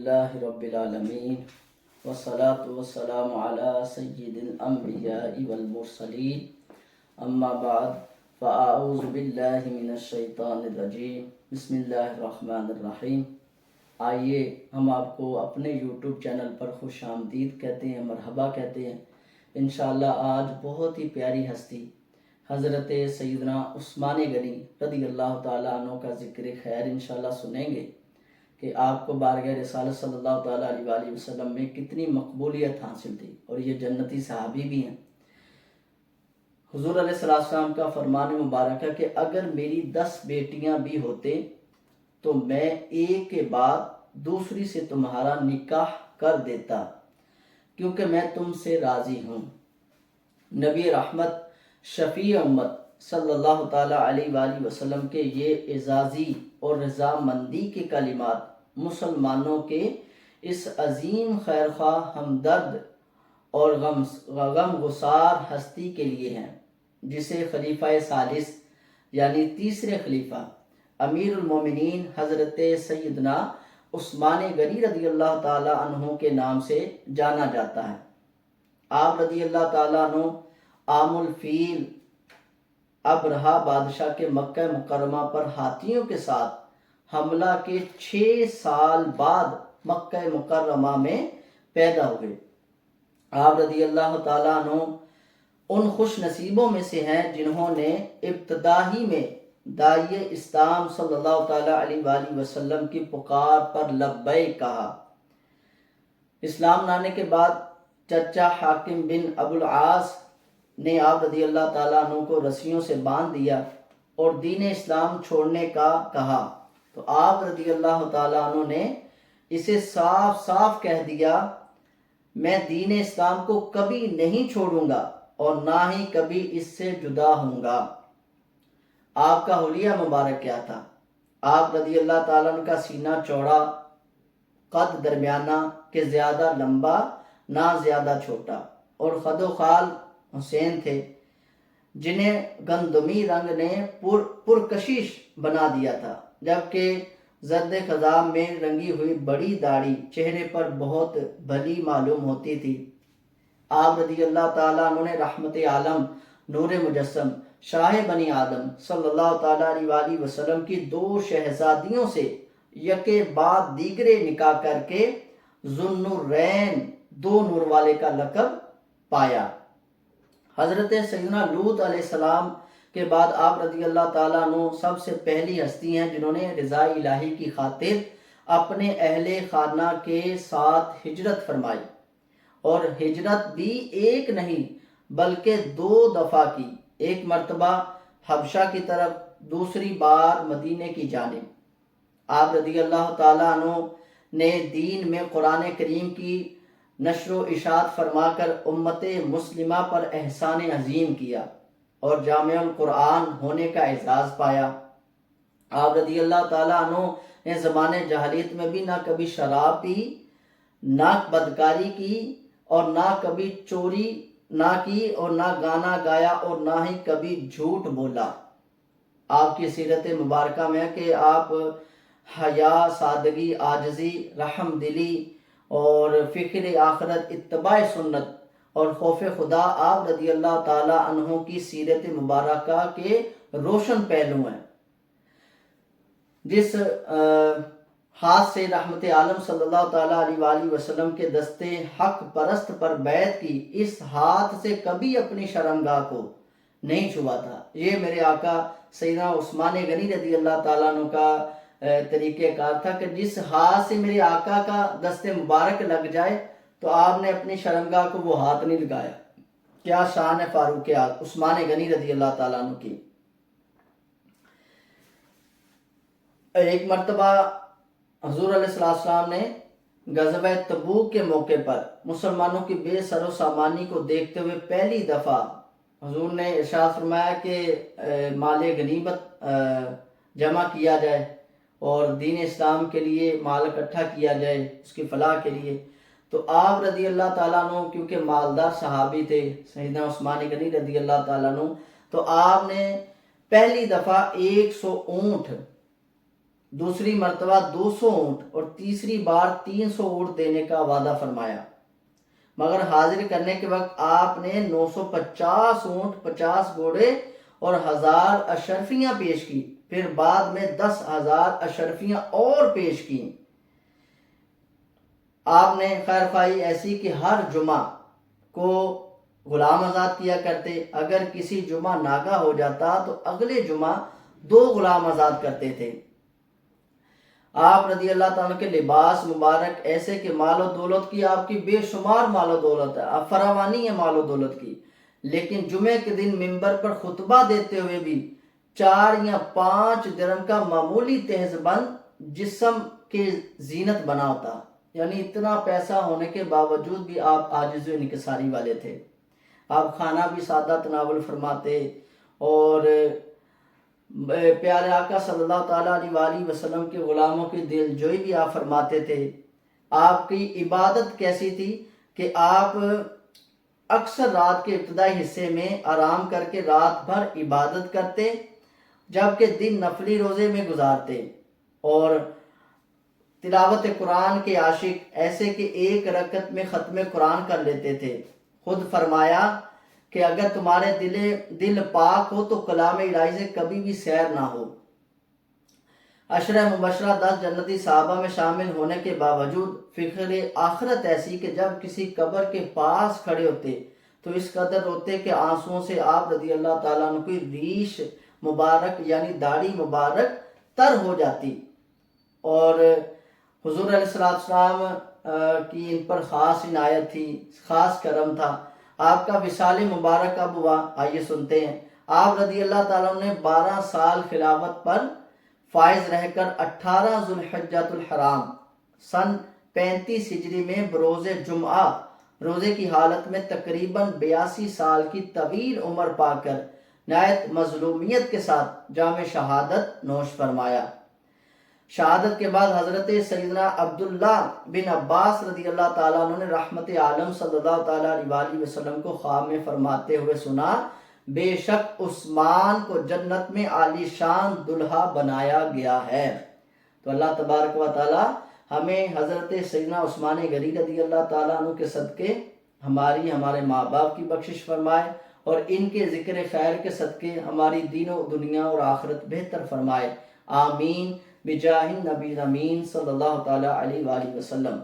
للہ رب العالمین والصلاة والسلام علی سید الانبیاء والمرسلین اما بعد فاعوذ باللہ من الشیطان الرجیم بسم اللہ الرحمن الرحیم۔ آئیے ہم آپ کو اپنے یوٹیوب چینل پر خوش آمدید کہتے ہیں، مرحبا کہتے ہیں۔ انشاءاللہ آج بہت ہی پیاری ہستی حضرت سیدنا عثمان غنی رضی اللہ تعالیٰ عنہ کا ذکر خیر انشاءاللہ سنیں گے کہ آپ کو بارگاہ رسالت صلی اللہ تعالیٰ علیہ وآلہ وسلم میں کتنی مقبولیت حاصل تھی، اور یہ جنتی صحابی بھی ہیں۔ حضور علیہ السلام کا فرمان مبارک ہے کہ اگر میری 10 بیٹیاں بھی ہوتے تو میں ایک کے بعد دوسری سے تمہارا نکاح کر دیتا، کیونکہ میں تم سے راضی ہوں۔ نبی رحمت شفیع امت صلی اللہ تعالیٰ علیہ وآلہ وسلم کے یہ اعزازی اور رضامندی کے کلمات مسلمانوں کے اس عظیم خیرخواہ، ہمدرد اور غم گسار ہستی کے لیے ہیں، جسے خلیفہ ثالث یعنی تیسرے خلیفہ امیر المومنین حضرت سیدنا عثمان غنی رضی اللہ تعالیٰ عنہ کے نام سے جانا جاتا ہے۔ آپ رضی اللہ تعالیٰ عنہ عام الفیل ابرہہ بادشاہ کے مکہ مکرمہ پر ہاتھیوں کے ساتھ حملہ کے 6 سال بعد مکہ مکرمہ میں پیدا ہوئے۔ آپ رضی اللہ تعالیٰ عنہ ان خوش نصیبوں میں سے ہیں جنہوں نے ابتدائی میں داعی اسلام صلی اللہ تعالیٰ علیہ وآلہ وسلم کی پکار پر لبیک کہا۔ اسلام لانے کے بعد چچا حاکم بن ابو العاص نے آپ رضی اللہ تعالیٰ عنہ کو رسیوں سے باندھ دیا اور دین اسلام چھوڑنے کا کہا، تو آپ رضی اللہ تعالیٰ عنہ نے اسے صاف صاف کہہ دیا، میں دین اسلام کو کبھی نہیں چھوڑوں گا اور نہ ہی کبھی اس سے جدا ہوں گا۔ آپ کا حلیہ مبارک کیا تھا؟ آپ رضی اللہ تعالیٰ عنہ کا سینہ چوڑا، قد درمیانہ کہ زیادہ لمبا نہ زیادہ چھوٹا، اور خد و خال حسین تھے، جنہیں گندمی رنگ نے پرکشش بنا دیا تھا، جبکہ زرد خضاب میں رنگی ہوئی بڑی داڑھی چہرے پر بہت بھلی معلوم ہوتی تھی۔ آپ رضی اللہ تعالیٰ عنہ نے رحمت عالم، نور مجسم، شاہ بنی آدم صلی اللہ تعالیٰ علیہ وآلہ وسلم کی 2 شہزادیوں سے یکے بعد دیگرے نکاح کر کے ذوالنورین 2 نور والے کا لقب پایا۔ حضرت سیدنا لوط علیہ السلام کے بعد آپ رضی اللہ تعالیٰ عنہ سب سے پہلی ہستی ہیں جنہوں نے رضا الہی کی خاطر اپنے اہل خانہ کے ساتھ ہجرت فرمائی، اور ہجرت بھی ایک نہیں بلکہ 2 دفعہ کی، ایک مرتبہ حبشہ کی طرف، دوسری بار مدینے کی جانب۔ آپ رضی اللہ تعالیٰ عنہ نے دین میں قرآن کریم کی نشر و اشاعت فرما کر امت مسلمہ پر احسان عظیم کیا اور جامع القرآن ہونے کا اعزاز پایا۔ آپ رضی اللہ تعالیٰ عنہ نے زمانے جاہلیت میں بھی نہ کبھی شراب پی، نہ بدکاری کی، اور نہ کبھی چوری نہ کی، اور نہ گانا گایا، اور نہ ہی کبھی جھوٹ بولا۔ آپ کی سیرت مبارکہ میں کہ آپ حیا، سادگی، عاجزی، رحم دلی اور فکر آخرت، اتباع سنت اور خوف خدا آپ رضی اللہ تعالیٰ عنہ کی سیرت مبارکہ کے روشن پہلو ہیں۔ جس ہاتھ سے رحمت عالم صلی اللہ تعالیٰ علیہ وآلہ وسلم کے دستے حق پرست پر بیعت کی، اس ہاتھ سے کبھی اپنی شرمگاہ کو نہیں چھوا تھا۔ یہ میرے آقا سیدنا عثمان غنی رضی اللہ تعالیٰ عنہ کا طریقہ کار تھا کہ جس ہاتھ سے میرے آقا کا دست مبارک لگ جائے تو آپ نے اپنی شرمگاہ کو وہ ہاتھ نہیں لگایا۔ کیا شان ہے فاروق اعظم عثمان غنی رضی اللہ تعالیٰ عنہ کی۔ ایک مرتبہ حضور علیہ السلام نے غزوہ تبوک کے موقع پر مسلمانوں کی بے سر و سامانی کو دیکھتے ہوئے پہلی دفعہ حضور نے ارشاد فرمایا کہ مال غنیمت جمع کیا جائے اور دین اسلام کے لیے مال اکٹھا کیا جائے، اس کی فلاح کے لیے۔ تو آپ رضی اللہ تعالیٰ عنہ کیونکہ مالدار صحابی تھے، سیدنا عثمان غنی رضی اللہ تعالیٰ عنہ، تو آپ نے پہلی دفعہ 100 اونٹ دوسری مرتبہ 200 اونٹ اور تیسری بار 300 اونٹ دینے کا وعدہ فرمایا، مگر حاضر کرنے کے وقت آپ نے 950 اونٹ، 50 گھوڑے اور 1000 اشرفیاں پیش کی، پھر بعد میں 10,000 اشرفیاں اور پیش کی۔ آپ نے خیر خواہی ایسی کہ ہر جمعہ کو غلام آزاد کیا کرتے، اگر کسی جمعہ ناگا ہو جاتا تو اگلے جمعہ 2 غلام آزاد کرتے تھے۔ آپ رضی اللہ تعالیٰ کے لباس مبارک ایسے کہ مال و دولت کی آپ کی بے شمار مال و دولت ہے، آپ فراوانی ہے مال و دولت کی، لیکن جمعے کے دن منبر پر خطبہ دیتے ہوئے بھی 4 یا 5 درہم کا معمولی تہز بند جسم کے زینت بنا ہوتا، یعنی اتنا پیسہ ہونے کے باوجود بھی آپ عاجز و انکساری والے تھے۔ آپ کھانا بھی سادہ تناول فرماتے اور پیارے آقا صلی اللہ تعالیٰ علیہ وآلہ وسلم کے غلاموں کی دل جوئی بھی آپ فرماتے تھے۔ آپ کی عبادت کیسی تھی کہ آپ اکثر رات کے ابتدائی حصے میں آرام کر کے رات بھر عبادت کرتے، جبکہ دن نفلی روزے میں گزارتے، اور تلاوت قرآن کے عاشق ایسے کہ 1 رکعت میں ختم قرآن کر لیتے تھے۔ خود فرمایا کہ اگر تمہارے دل پاک ہو تو کلام الہی سے کبھی بھی سیر نہ ہو۔ عشرہ مبشرہ 10 جنتی صحابہ میں شامل ہونے کے باوجود فکر آخرت ایسی کہ جب کسی قبر کے پاس کھڑے ہوتے تو اس قدر روتے کہ آنسوؤں سے آپ رضی اللہ تعالیٰ عنہ کی ریش مبارک یعنی داڑھی مبارک تر ہو جاتی، اور حضور علیہ السلام کی ان پر خاص عنایت تھی، خاص کرم تھا۔ آپ کا وصال مبارک کب ہوا؟ آئیے سنتے ہیں۔ آپ رضی اللہ تعالیٰ نے 12 سال خلافت پر فائز رہ کر 18 ذوالحجۃ الحرام سن 35 ہجری میں بروز جمعہ روزے کی حالت میں تقریباً 82 سال کی طویل عمر پا کر نہایت مظلومیت کے ساتھ جام شہادت نوش فرمایا۔ شہادت کے بعد حضرت سیدنا عبداللہ بن عباس رضی اللہ تعالیٰ عنہ نے رحمت عالم صلی اللہ تعالیٰ علیہ وآلہ وسلم کو خواب میں فرماتے ہوئے سنا، بے شک عثمان کو جنت میں عالی شان دلہا بنایا گیا ہے۔ تو اللہ تبارک و تعالیٰ ہمیں حضرت سیدنا عثمان غنی رضی اللہ تعالیٰ عنہ کے صدقے ہمارے ماں باپ کی بخشش فرمائے، اور ان کے ذکر خیر کے صدقے ہماری دین و دنیا اور آخرت بہتر فرمائے، آمین بجاہ النبی الامین صلی اللہ تعالیٰ علیہ وآلہ وسلم۔